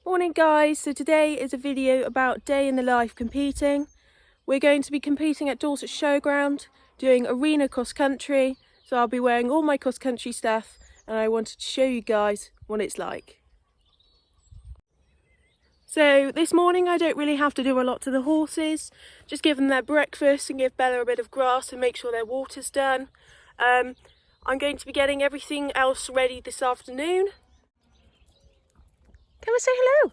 Morning guys, so today is a video about day in the life competing. We're going to be competing at Dorset Showground, doing arena cross country, so I'll be wearing all my cross country stuff and I wanted to show you guys what it's like. So this morning I don't really have to do a lot to the horses, just give them their breakfast and give Bella a bit of grass and make sure their water's done. I'm going to be getting everything else ready this afternoon. Come and say hello.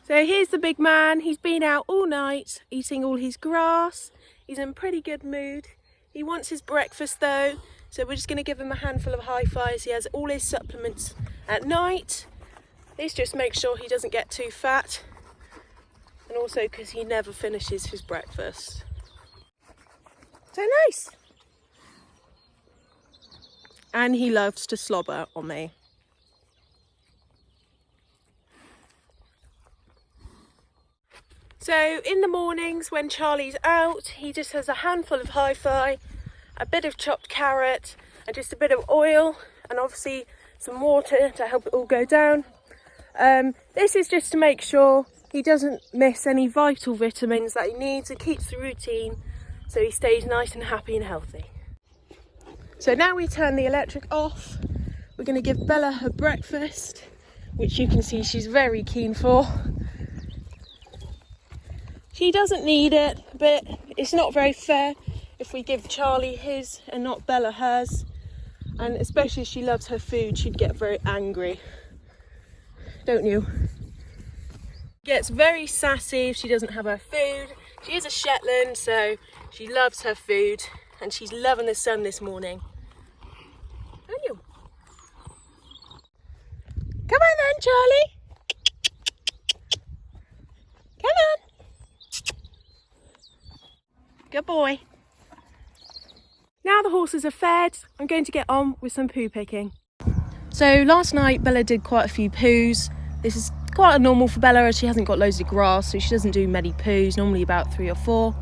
So here's the big man. He's been out all night eating all his grass. He's in pretty good mood. He wants his breakfast though, so we're just going to give him a handful of Hi-Fis. He has all his supplements at night. This just makes sure he doesn't get too fat, and also because he never finishes his breakfast. So nice. And he loves to slobber on me. So in the mornings when Charlie's out, he just has a handful of Hi-Fi, a bit of chopped carrot and just a bit of oil and obviously some water to help it all go down. This is just to make sure he doesn't miss any vital vitamins that he needs and keeps the routine so he stays nice and happy and healthy. So now we turn the electric off. We're going to give Bella her breakfast, which you can see she's very keen for. She doesn't need it, but it's not very fair if we give Charlie his and not Bella hers. And especially if she loves her food, she'd get very angry. Don't you? Gets very sassy if she doesn't have her food. She is a Shetland, so she loves her food. And she's loving the sun this morning. Don't you? Come on then, Charlie. Come on. Good boy. Now the horses are fed, I'm going to get on with some poo picking. So last night Bella did quite a few poos. This is quite normal for Bella as she hasn't got loads of grass, so she doesn't do many poos, normally about 3 or 4.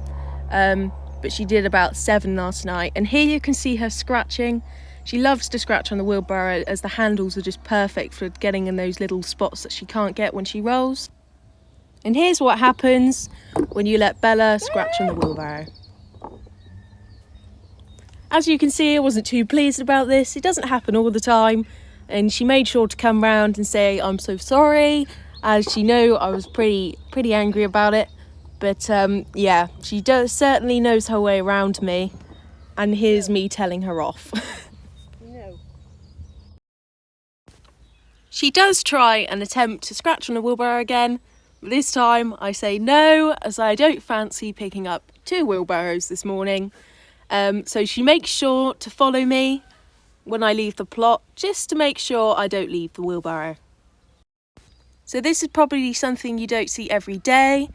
But she did about 7 last night. And here you can see her scratching. She loves to scratch on the wheelbarrow as the handles are just perfect for getting in those little spots that she can't get when she rolls. And here's what happens when you let Bella scratch on the wheelbarrow. As you can see, I wasn't too pleased about this. It doesn't happen all the time. And she made sure to come round and say, I'm so sorry, as she knew I was pretty angry about it. But yeah, she certainly knows her way around me. And here's me telling her off. No. She does try and attempt to scratch on a wheelbarrow again. But this time I say no, as I don't fancy picking up 2 wheelbarrows this morning. So she makes sure to follow me when I leave the plot, just to make sure I don't leave the wheelbarrow. So this is probably something you don't see every day.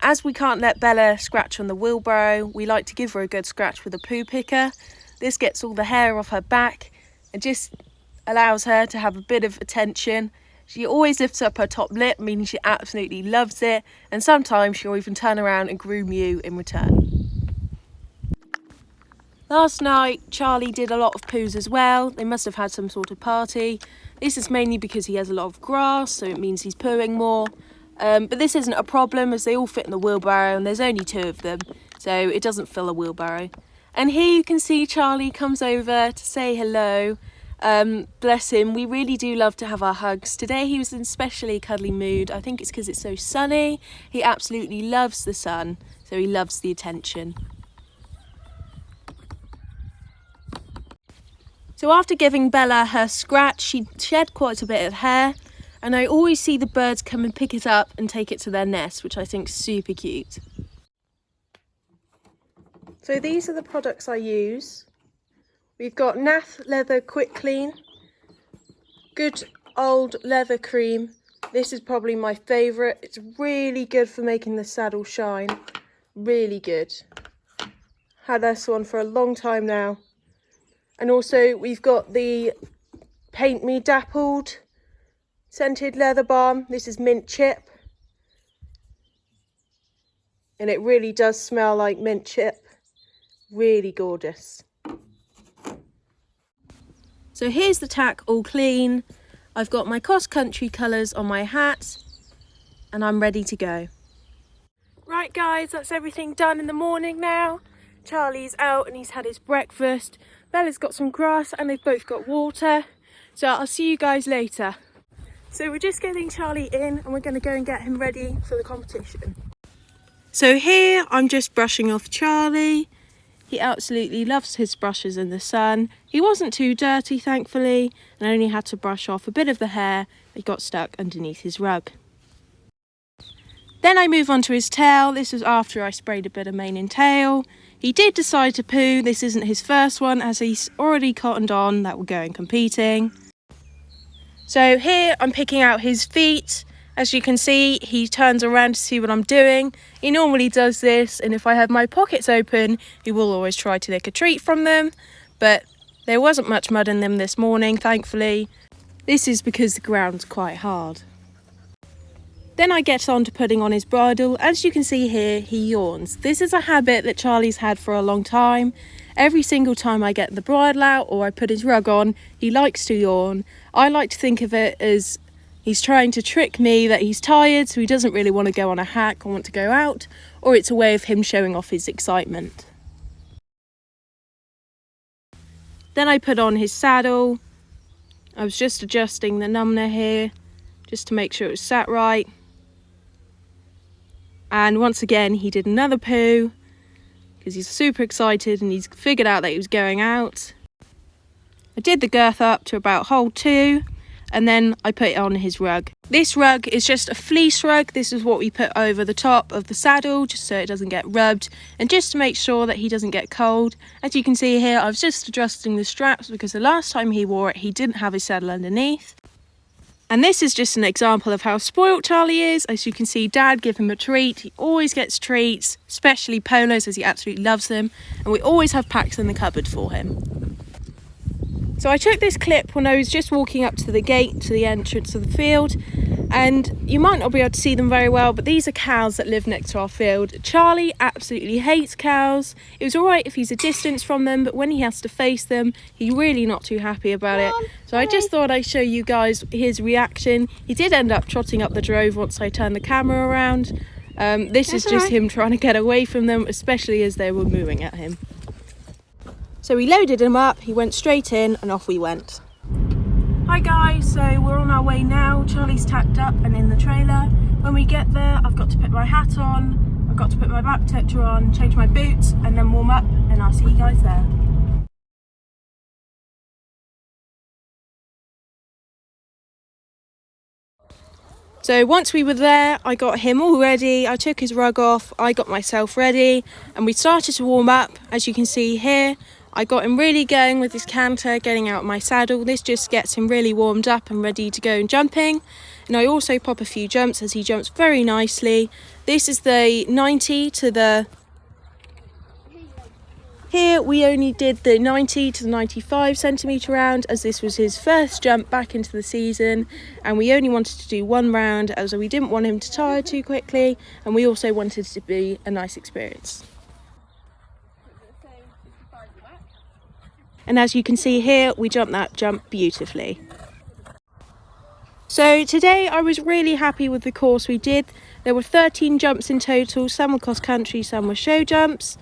As we can't let Bella scratch on the wheelbarrow, we like to give her a good scratch with a poo picker. This gets all the hair off her back and just allows her to have a bit of attention. She always lifts up her top lip, meaning she absolutely loves it, and sometimes she'll even turn around and groom you in return. Last night, Charlie did a lot of poos as well. They must have had some sort of party. This is mainly because he has a lot of grass, so it means he's pooing more. But this isn't a problem as they all fit in the wheelbarrow and there's only 2 of them, so it doesn't fill a wheelbarrow. And here you can see Charlie comes over to say hello. Bless him, we really do love to have our hugs. Today he was in especially cuddly mood. I think it's because it's so sunny. He absolutely loves the sun, so he loves the attention. So after giving Bella her scratch, she shed quite a bit of hair, and I always see the birds come and pick it up and take it to their nest, which I think is super cute. So these are the products I use. We've got Nath Leather Quick Clean, good old leather cream. This is probably my favourite. It's really good for making the saddle shine. Really good. Had this one for a long time now. And also we've got the Paint Me Dappled scented leather balm. This is mint chip. And it really does smell like mint chip. Really gorgeous. So here's the tack all clean. I've got my cross country colours on my hat and I'm ready to go. Right guys, that's everything done in the morning now. Charlie's out and he's had his breakfast. Bella's got some grass and they've both got water. So I'll see you guys later. So we're just getting Charlie in and we're going to go and get him ready for the competition. So here I'm just brushing off Charlie. He absolutely loves his brushes in the sun. He wasn't too dirty thankfully and only had to brush off a bit of the hair that got stuck underneath his rug. Then I move on to his tail. This was after I sprayed a bit of mane and tail. He did decide to poo. This isn't his first one as he's already cottoned on that we're going competing. So here I'm picking out his feet. As you can see, he turns around to see what I'm doing. He normally does this, and if I have my pockets open, he will always try to lick a treat from them. But there wasn't much mud in them this morning, thankfully. This is because the ground's quite hard. Then I get on to putting on his bridle. As you can see here, he yawns. This is a habit that Charlie's had for a long time. Every single time I get the bridle out or I put his rug on, he likes to yawn. I like to think of it as he's trying to trick me that he's tired, so he doesn't really want to go on a hack or want to go out, or it's a way of him showing off his excitement. Then I put on his saddle. I was just adjusting the numbner here, just to make sure it was sat right. And once again, he did another poo, because he's super excited and he's figured out that he was going out. I did the girth up to about hole 2. And then I put it on his rug. This rug is just a fleece rug. This is what we put over the top of the saddle just so it doesn't get rubbed and just to make sure that he doesn't get cold. As you can see here, I was just adjusting the straps because the last time he wore it, he didn't have his saddle underneath. And this is just an example of how spoilt Charlie is. As you can see, Dad give him a treat. He always gets treats, especially polos as he absolutely loves them. And we always have packs in the cupboard for him. So I took this clip when I was just walking up to the gate, to the entrance of the field, and you might not be able to see them very well, but these are cows that live next to our field. Charlie absolutely hates cows. It was alright if he's a distance from them, but when he has to face them, he's really not too happy about it. So I just thought I'd show you guys his reaction. He did end up trotting up the drove once I turned the camera around. This is just him trying to get away from them, especially as they were mooing at him. So we loaded him up, he went straight in and off we went. Hi guys, so we're on our way now. Charlie's tacked up and in the trailer. When we get there, I've got to put my hat on, I've got to put my back protector on, change my boots and then warm up, and I'll see you guys there. So once we were there, I got him all ready, I took his rug off, I got myself ready and we started to warm up. As you can see here, I got him really going with his canter, getting out my saddle. This just gets him really warmed up and ready to go and jumping. And I also pop a few jumps as he jumps very nicely. This is the 90 to the... Here we only did the 90 to the 95 centimetre round as this was his first jump back into the season, and we only wanted to do one round as we didn't want him to tire too quickly, and we also wanted it to be a nice experience. And as you can see here, we jumped that jump beautifully. So today I was really happy with the course we did. There were 13 jumps in total, some were cross country, some were show jumps,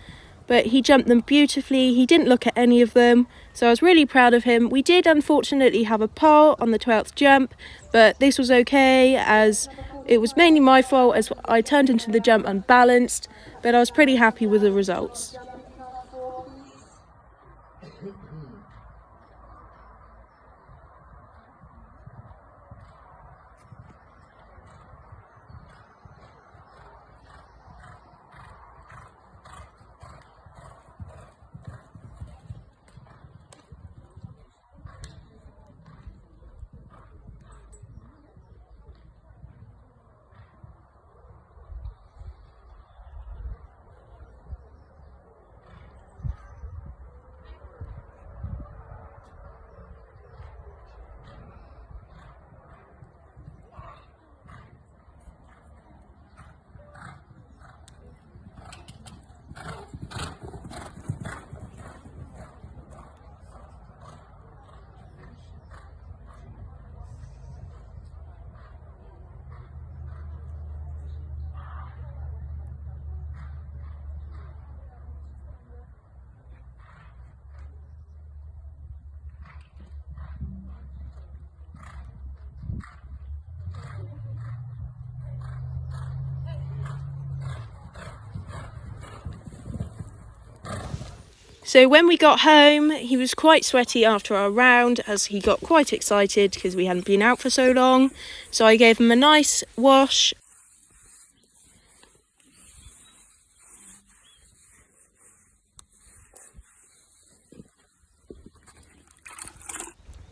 but he jumped them beautifully. He didn't look at any of them, so I was really proud of him. We did unfortunately have a pole on the 12th jump, but this was okay as it was mainly my fault as I turned into the jump unbalanced, but I was pretty happy with the results. So when we got home, he was quite sweaty after our round as he got quite excited because we hadn't been out for so long. So I gave him a nice wash.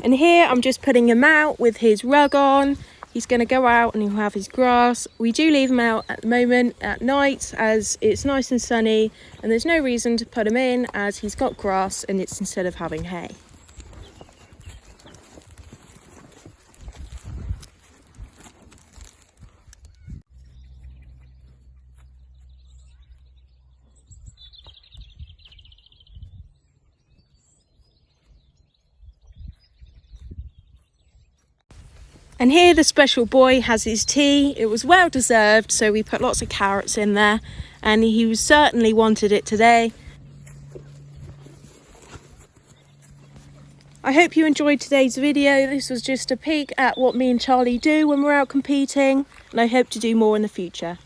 And here I'm just putting him out with his rug on. He's going to go out and he'll have his grass. We do leave him out at the moment at night as it's nice and sunny, and there's no reason to put him in as he's got grass and it's instead of having hay. And here the special boy has his tea. It was well deserved, so we put lots of carrots in there, and he certainly wanted it today. I hope you enjoyed today's video. This was just a peek at what me and Charlie do when we're out competing, and I hope to do more in the future.